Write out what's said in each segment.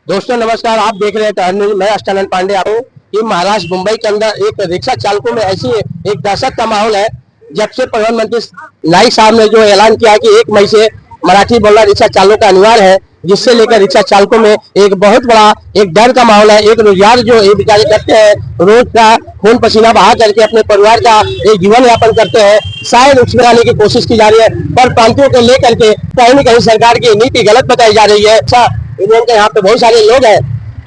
दोस्तों नमस्कार, आप देख रहे हैं टहल न्यूज। मैं अष्टानंद पांडे। आपको ये महाराष्ट्र मुंबई के अंदर एक रिक्शा चालकों में ऐसी एक दहशत का माहौल है। जब से प्रधानमंत्री नाइक साहब ने जो ऐलान किया कि 1 मई से मराठी बोलना रिक्शा चालकों का अनिवार्य है, जिससे लेकर रिक्शा चालकों में एक बहुत बड़ा एक डर का माहौल है। एक रोजगार जो ये बेचारे करते हैं, रोज का खून पसीना बहा करके अपने परिवार का एक जीवन यापन करते हैं, शायद उसमें आने की कोशिश की जा रही है, पर प्रांतियों को लेकर के कहीं न कहीं सरकार की नीति गलत बताई जा रही है। अच्छा, यूनियन के यहाँ पे बहुत सारे लोग हैं।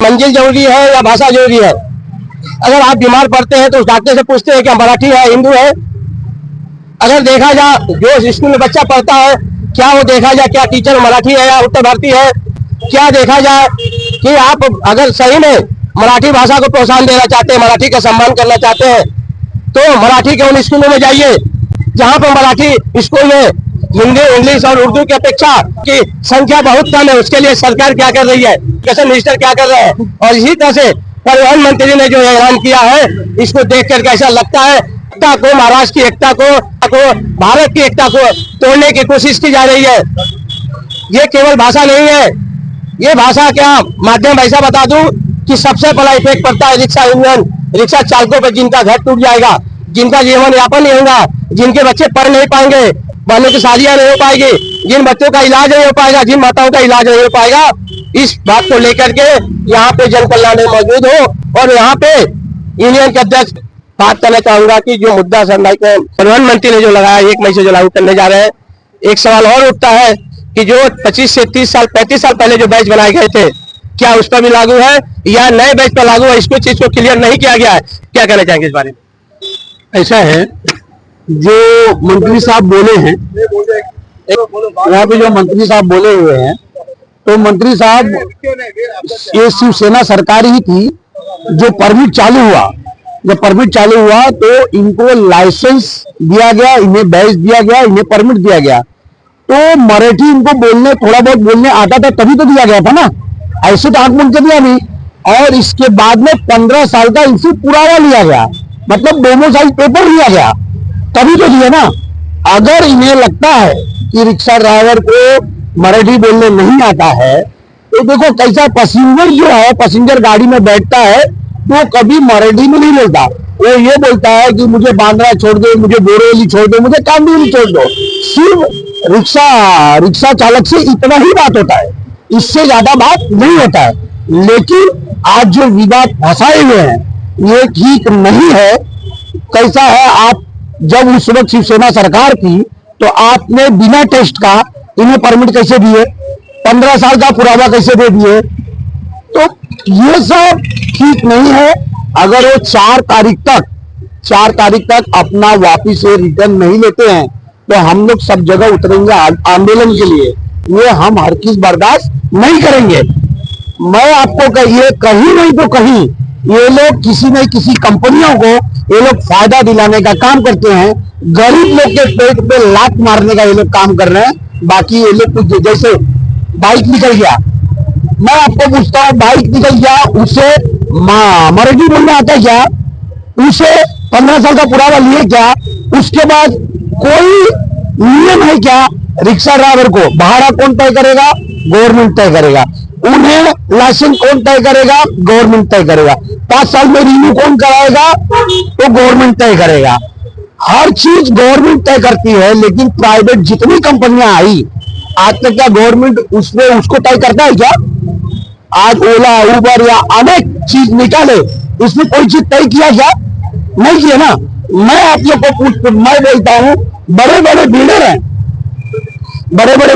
मंजिल जरूरी है या भाषा जरूरी है? अगर आप बीमार पड़ते हैं तो उस डॉक्टर से पूछते हैं क्या मराठी है हिंदू है? अगर देखा जाए जो स्कूल में बच्चा पढ़ता है, क्या वो देखा जाए क्या टीचर मराठी है या उत्तर भारतीय है? क्या देखा जाए कि आप अगर सही में मराठी भाषा को प्रोत्साहन देना चाहते हैं, मराठी का सम्मान करना चाहते हैं, तो मराठी के उन स्कूलों में जाइए जहाँ पर मराठी स्कूल में हिंदी, इंग्लिश और उर्दू की अपेक्षा की संख्या बहुत कम है। उसके लिए सरकार क्या कर रही है, एजुकेशन मिनिस्टर क्या कर रहे हैं? और इसी तरह से परिवहन मंत्री ने जो ऐलान किया है, इसको देख करके ऐसा लगता है एकता को, महाराष्ट्र की एकता को, भारत की एकता को तोड़ने की कोशिश की जा रही है। ये केवल भाषा नहीं है, ये भाषा क्या माध्यम ऐसा बता दूं कि सबसे बड़ा इफेक्ट पड़ता है रिक्शा यूनियन, रिक्शा चालकों पर, जिनका घर टूट जाएगा, जिनका जीवन यापन नहीं होगा, जिनके बच्चे पढ़ नहीं पाएंगे, बहनों की शादियां नहीं हो पाएगी, जिन बच्चों का इलाज नहीं हो पाएगा, जिन माताओं का इलाज नहीं हो पाएगा। इस बात को लेकर के यहाँ पे जन कल्याण मौजूद हो और यहाँ पे यूनियन के अध्यक्ष बात करना चाहूंगा कि जो मुद्दा परिवहन मंत्री ने जो लगाया 1 मई से जो लागू करने जा रहे हैं, एक सवाल और उठता है कि जो 25 से 30 साल 35 साल पहले जो बैच बनाए गए थे, क्या उस पर भी लागू है या नए बैच पर लागू है? इसको चीज को क्लियर नहीं किया गया है। क्या कहना चाहेंगे इस बारे में? ऐसा है, जो मंत्री साहब बोले हैं, यहाँ पे जो मंत्री साहब बोले हुए हैं, तो मंत्री साहब ये शिवसेना सरकार ही थी जो परमिट चालू हुआ। जब परमिट चालू हुआ तो इनको लाइसेंस दिया गया, इन्हें बैच दिया गया, इन्हें परमिट दिया गया। तो मराठी इनको बोलने, थोड़ा बहुत बोलने आता था, तभी तो दिया गया था ना, ऐसे तो आंख मूंद के दिया नहीं। और इसके बाद में 15 साल का इनसे पुरावा लिया गया, मतलब दोनों साल पेपर लिया गया, तभी तो दिया ना। अगर इन्हें लगता है कि रिक्शा ड्राइवर को मराठी बोलने नहीं आता है, तो देखो कैसा पैसेंजर जो है, पैसेंजर गाड़ी में बैठता है तो कभी मराठी में नहीं बोलता, वो ये बोलता है कि मुझे बांद्रा छोड़ दो, मुझे बोरीवली छोड़ दो, मुझे कांदिवली छोड़ दो। सिर्फ रिक्शा चालक से इतना ही बात होता है, इससे ज्यादा बात नहीं होता है। लेकिन आज जो विवाद फंसाए हुए हैं, ये ठीक नहीं है। कैसा है, आप जब उस वक्त शिवसेना सरकार थी तो आपने बिना टेस्ट का इन्हें परमिट कैसे दिए, 15 साल का पुरावा कैसे दे दिए? तो ये सब ठीक नहीं है। अगर वो 4 तारीख तक अपना वापिस से रिटर्न नहीं लेते हैं तो हम लोग सब जगह उतरेंगे आंदोलन के लिए। ये हम हर चीज बर्दाश्त नहीं करेंगे। मैं आपको कहिए, कहीं नहीं तो कहीं ये लोग किसी न किसी कंपनियों को ये लोग फायदा दिलाने का काम करते हैं, गरीब लोग के पेट पे लात मारने का ये लोग काम कर रहे हैं। बाकी ये लोग कुछ, जैसे बाइक निकल गया, मैं आपको पूछता हूँ, बाइक निकल गया, उसे मराठी बोलने आता है क्या? उसे 15 साल का पुरावा लिए क्या? उसके बाद कोई नियम है क्या? रिक्शा ड्राइवर को भाड़ा कौन तय करेगा? गवर्नमेंट तय करेगा। उन्हें लाइसेंस कौन तय करेगा? गवर्नमेंट तय करेगा। 5 साल में रिन्यू कौन कराएगा? तो गवर्नमेंट तय करेगा। हर चीज गवर्नमेंट तय करती है, लेकिन प्राइवेट जितनी कंपनियां आई आज तक, क्या गवर्नमेंट उसको तय करता है क्या? आज ओला, उबर या अनेक चीज निकाले, इसमें कोई चीज तय किया क्या? नहीं किया ना। मैं आप लोग को मैं बोलता हूँ, बड़े बड़े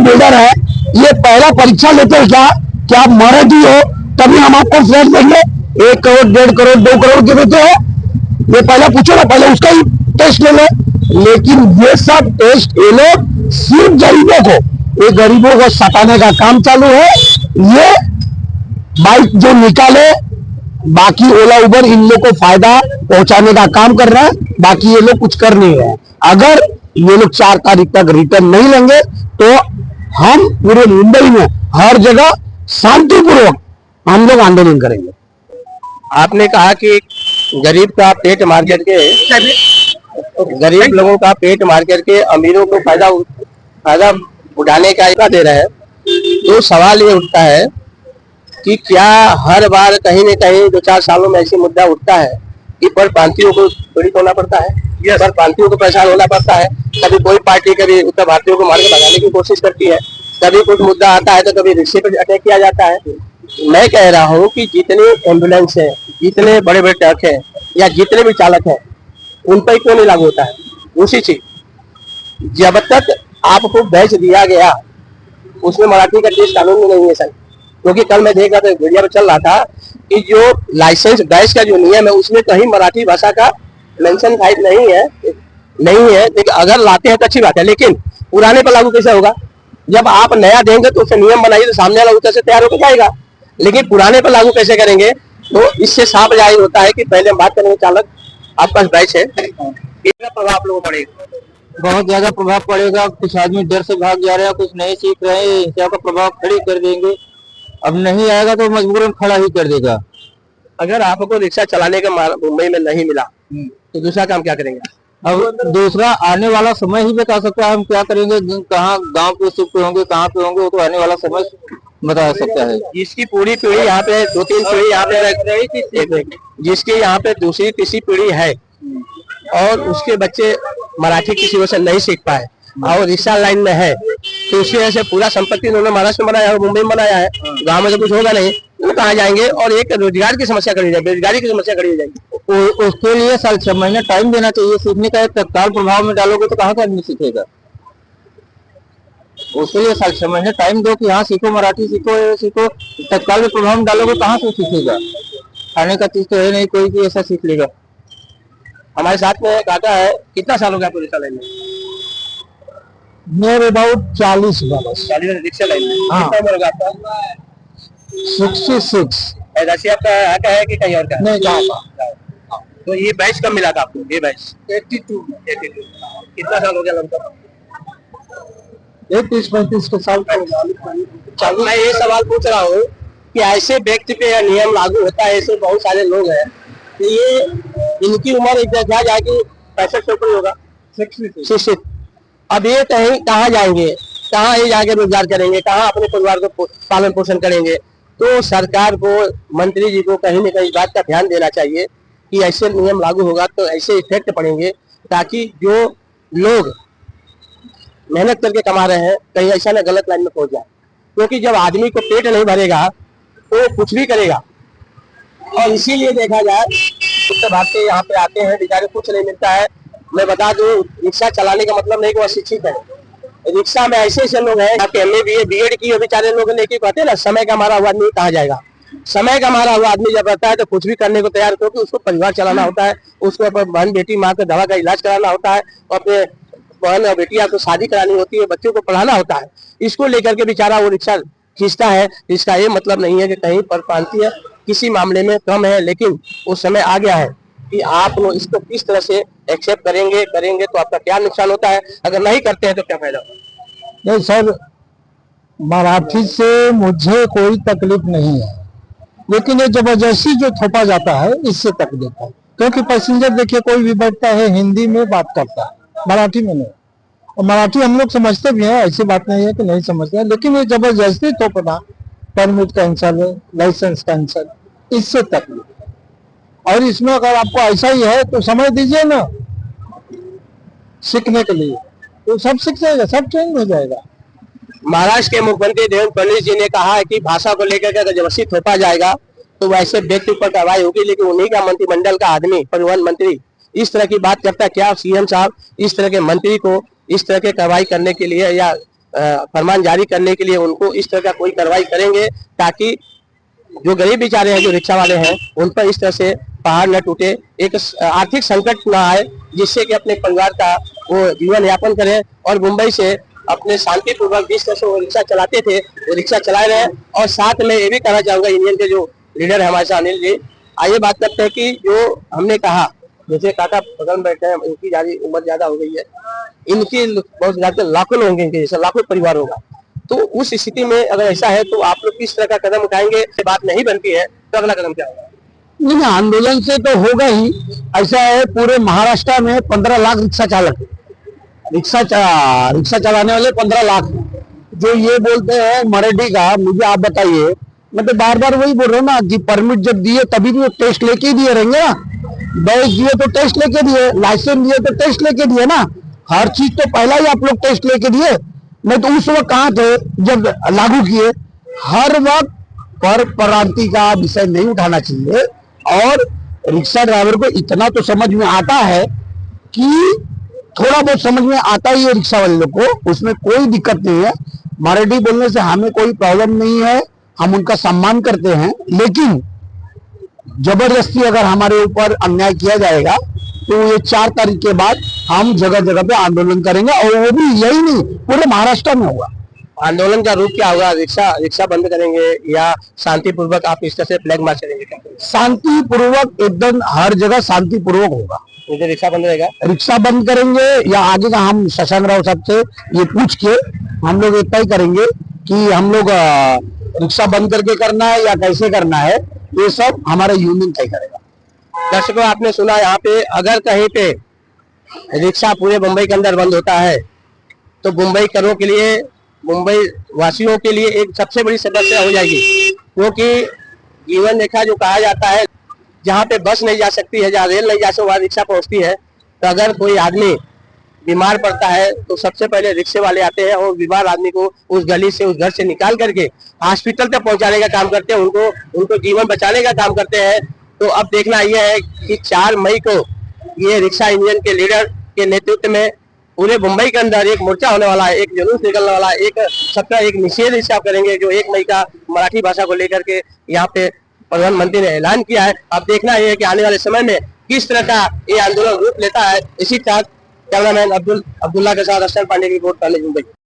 बिल्डर हैं, ये पहला परीक्षा लेते हैं क्या आप मराठी हो तभी हम आपको फ्लैट देंगे? 1 करोड़, 1.5 करोड़, 2 करोड़ के देते हैं? ये पहला पूछो ना, पहले उसका ही टेस्ट ले लो। लेकिन ये सब टेस्ट ये लोग सिर्फ गरीबों को सताने का काम चालू है। ये बाइक जो निकाले, बाकी ओला उबर इन लोग को फायदा पहुंचाने का काम कर रहा है, बाकी ये लोग कुछ कर नहीं रहे। अगर ये लोग 4 तारीख तक रिटर्न नहीं लेंगे तो हम पूरे मुंबई में हर जगह शांतिपूर्वक हम लोग आंदोलन करेंगे। आपने कहा कि गरीब का पेट मार करके, गरीब लोगों का पेट मार करके अमीरों को फायदा उठाने का दे रहे हैं, तो सवाल ये उठता है कि क्या हर बार कहीं न कहीं 2-4 सालों में ऐसी मुद्दा उठता है कि परप्रांतियों को पीड़ित होना पड़ता है, या परप्रांतियों को परेशान होना पड़ता है। कभी कोई पार्टी कभी उत्तर भारतीयों को मार के भगाने की कोशिश करती है, कभी कुछ मुद्दा आता है तो कभी रिक्शे पे अटैक किया जाता है। मैं कह रहा हूँ कि जितने एम्बुलेंस है, जितने बड़े बड़े ट्रक है, या जितने भी चालक है, उन पर क्यों नहीं लागू होता है? उसी चीज जब तक आपको बैच दिया गया, उसमें मराठी का टेस्ट कानून में नहीं है सर। क्योंकि कल मैं देख रहा था, मीडिया में चल रहा था कि जो लाइसेंस बैच का जो नियम है उसमें कहीं मराठी भाषा का मेंशन नहीं है। लेकिन अगर लाते हैं तो अच्छी बात है, लेकिन पुराने पर लागू कैसे होगा? जब आप नया देंगे तो उसे नियम बनाइए तो सामने वाला उतर से तैयार होकर जाएगा, लेकिन पुराने पर लागू कैसे करेंगे? तो इससे साफ जाहिर होता है कि पहले हम बात करेंगे चालक, आपका बैच है, कितना प्रभाव आप लोगों को पड़ेगा? बहुत ज्यादा प्रभाव पड़ेगा। कुछ आदमी डर से भाग जा रहे हैं, कुछ नहीं सीख रहे हैं, हिंसा का प्रभाव खड़ी कर देंगे। अब नहीं आएगा तो मजबूरन खड़ा ही कर देगा। अगर आपको रिक्शा चलाने का मुंबई में नहीं मिला तो दूसरा काम क्या करेंगे? अब दूसरा आने वाला समय ही बता सकता है हम क्या करेंगे, कहाँ गांव पे शिफ्ट होंगे, कहाँ पे होंगे, वो तो आने वाला समय बता सकता है। जिसकी पूरी पीढ़ी यहाँ पे 2-3 पीढ़ी यहाँ पे रह रही, जिसकी यहाँ पे दूसरी तीसरी पीढ़ी है और उसके बच्चे मराठी किसी वजह से नहीं सीख पाए और रिक्शा लाइन में है, तो उसकी वजह से पूरा संपत्ति उन्होंने महाराष्ट्र में बनाया है, मुंबई में बनाया है। गांव में तो कुछ होगा नहीं, वो कहाँ जाएंगे? और एक रोजगार की समस्या खड़ी हो जाएगी, बेरोजगारी की समस्या खड़ी हो जाएगी। उसके लिए साल 6 महीने टाइम देना चाहिए सीखने का। तत्काल प्रभाव में डालोगे तो कहाँ का आदमी सीखेगा? उसके लिए साल 6 महीने टाइम दो कि हाँ सीखो, मराठी सीखो, ये सीखो। तत्काल में प्रभाव में डालोगे कहाँ से सीखेगा? खाने का चीज तो है नहीं कोई भी ऐसा सीख लेगा। हमारे साथ में काका है, कितना साल हो गया आपको रिक्शा लाइन में? नियर अबाउट 40 वर्ष। 40 रिक्शा लाइन में। हाँ। कितना उम्र होगा आपका? 66। ऐसी आपका यहाँ का है कि कहीं और का? नहीं, गाँव का। तो ये बैच कब मिला था आपको? ये बैच 82। कितना साल हो गया लगभग? 30-35 के साल। चल, मैं ये सवाल पूछ रहा हूँ कि ऐसे व्यक्ति पे यह नियम लागू होता है, ऐसे बहुत सारे लोग हैं, तो ये इनकी उम्र क्या जाएगी? 65 से ऊपर होगा, 60। अब ये कहीं कहाँ जाएंगे? कहाँ ये जाके रोजगार करेंगे? कहाँ अपने परिवार को पालन पोषण करेंगे? तो सरकार को, मंत्री जी को कहीं न कहीं इस बात का ध्यान देना चाहिए कि ऐसे नियम लागू होगा तो ऐसे इफेक्ट पड़ेंगे, ताकि जो लोग मेहनत करके कमा रहे हैं कहीं ऐसा ना गलत लाइन में पहुंच जाए। क्योंकि जब आदमी को पेट नहीं भरेगा तो कुछ भी करेगा। और इसीलिए देखा जाए, उत्तर भारतीय यहाँ पे आते हैं, बेचारे कुछ नहीं मिलता है। मैं बता दूं, रिक्शा चलाने का मतलब नहीं कि वो शिक्षित है। रिक्शा में ऐसे ऐसे लोग हैं, MA BA BEd की बेचारे लोग लेके कहते हैं ना, समय का मारा हुआ आदमी कहाँ जाएगा? समय का मारा हुआ आदमी जब रहता है तो कुछ भी करने को तैयार, क्योंकि उसको परिवार चलाना होता है, उसको अपने बहन बेटी माँ का दवा का इलाज कराना होता है, अपने बहन और बेटिया को शादी करानी होती है, बच्चों को पढ़ाना होता है। इसको लेकर के बेचारा वो रिक्शा खींचता है। इसका ये मतलब नहीं है कि कहीं परप्रांतीय किसी मामले में कम है, लेकिन उस समय आ गया है कि आप लोग इसको किस तरह से एक्सेप्ट करेंगे तो आपका क्या नुकसान होता है, अगर नहीं करते हैं तो क्या फायदा होगा? नहीं सर, मराठी से मुझे कोई तकलीफ नहीं है, लेकिन ये जबरदस्ती जो थोपा जाता है इससे तकलीफ है। क्योंकि पैसेंजर देखिए कोई भी बैठता है हिंदी में बात करता है, मराठी में नहीं। और मराठी हम लोग समझते भी हैं, ऐसी बात नहीं है कि नहीं समझते हैं, लेकिन ये जबरदस्ती थोपना, परमिट कैंसल, लाइसेंस कैंसल, इससे तकलीफ है। और इसमें अगर आपको ऐसा ही है तो समय दीजिए ना सीखने के लिए, तो सब सीख जाएगा, सब चेंज हो जाएगा। महाराष्ट्र के मुख्यमंत्री देवेंद्र फडणवीस जी ने कहा है कि भाषा को लेकर के अगर जबरदस्ती थोपा जाएगा तो वैसे व्यक्ति पर कार्रवाई होगी, लेकिन उन्हीं का मंत्रिमंडल का आदमी, परिवहन मंत्री, इस तरह की बात करता है। क्या सीएम साहब इस तरह के मंत्री को इस तरह के कार्रवाई करने के लिए या फरमान जारी करने के लिए उनको इस तरह का कोई कार्रवाई करेंगे, ताकि जो गरीब बेचारे हैं, जो रिक्शा वाले हैं, उन पर इस तरह से पहाड़ न टूटे, एक आर्थिक संकट न आए, जिससे कि अपने परिवार का वो जीवन यापन करें और मुंबई से अपने शांतिपूर्वक जिस तरह से वो रिक्शा चलाते थे वो रिक्शा चला रहे हैं। और साथ में ये भी कहना चाहूंगा, यूनियन के जो लीडर है हमारे साथ अनिल जी, आइए बात करते हैं कि जो हमने कहा, जैसे काका बगल में बैठे हैं, इनकी उम्र ज्यादा हो गई है, इनकी बहुत ज्यादा लाखों लोग होंगे, इनके जैसे लाखों परिवार होगा। तो उस स्थिति में अगर ऐसा है तो आप लोग किस तरह का कदम उठाएंगे? बात नहीं बनती है तो अगला कदम क्या होगा? नहीं, आंदोलन से तो होगा ही। ऐसा है, पूरे महाराष्ट्र में 15 लाख रिक्शा चालक, रिक्शा चलाने वाले 15 लाख। जो ये बोलते हैं मराठी का, मुझे आप बताइए मैं तो बार बार वही बोल रहा हूँ ना कि परमिट जब दिए तभी भी वो टेस्ट लेके ही दिए रहेंगे ना। बैच दिए तो टेस्ट लेके दिए, लाइसेंस दिए तो टेस्ट लेके दिए ना। हर चीज तो पहला ही आप लोग टेस्ट लेके दिए, नहीं तो उस वक्त कहाँ थे जब लागू किए। हर वक्त पर प्रांति का विषय नहीं उठाना चाहिए। और रिक्शा ड्राइवर को इतना तो समझ में आता है कि थोड़ा बहुत समझ में आता ही है रिक्शा वाले लोग को, उसमें कोई दिक्कत नहीं है। मराठी बोलने से हमें कोई प्रॉब्लम नहीं है, हम उनका सम्मान करते हैं। लेकिन जबरदस्ती अगर हमारे ऊपर अन्याय किया जाएगा तो ये 4 तारीख के बाद हम जगह जगह पे आंदोलन करेंगे, और वो भी यही नहीं पूरे महाराष्ट्र में होगा। आंदोलन का रूप क्या होगा? रिक्शा बंद करेंगे या शांतिपूर्वक आप इस तरह से फ्लैग मार्च करेंगे? क्या शांतिपूर्वक, एकदम हर जगह शांतिपूर्वक होगा। मुझे रिक्शा बंद रहेगा, रिक्शा बंद करेंगे या आगे का हम शशांक राव साहब से ये पूछ के हम लोग तय करेंगे कि हम लोग रिक्शा बंद करके करना है या कैसे करना है, ये सब हमारा यूनियन तय करेगा। दर्शकों, आपने सुना यहाँ पे अगर कहीं पे रिक्शा पूरे मुंबई के अंदर बंद होता है तो मुंबई करों के लिए, मुंबई वासियों के लिए एक सबसे बड़ी समस्या हो जाएगी। क्योंकि जीवन रेखा जो कहा जाता है, जहाँ पे बस नहीं जा सकती है, जहाँ रेल नहीं जा सकती, वहाँ रिक्शा पहुँचती है। तो अगर कोई आदमी बीमार पड़ता है तो सबसे पहले रिक्शे वाले आते हैं और बीमार आदमी को उस गली से, उस घर से निकाल करके हॉस्पिटल तक पहुंचाने का काम करते हैं, उनको जीवन बचाने का काम करते हैं। तो अब देखना यह है कि 4 मई को ये रिक्शा यूनियन के लीडर के नेतृत्व में पूरे मुंबई के अंदर एक मोर्चा होने वाला है, एक जुलूस निकलने वाला है, एक निषेध इसका करेंगे जो 1 मई का मराठी भाषा को लेकर के यहाँ पे प्रधानमंत्री ने ऐलान किया है। अब देखना यह है कि आने वाले समय में किस तरह का ये आंदोलन रूप लेता है। इसी तरह कैमरामैन अब्दुल्ला के साथ अरशद पांडे की रिपोर्ट, मुंबई।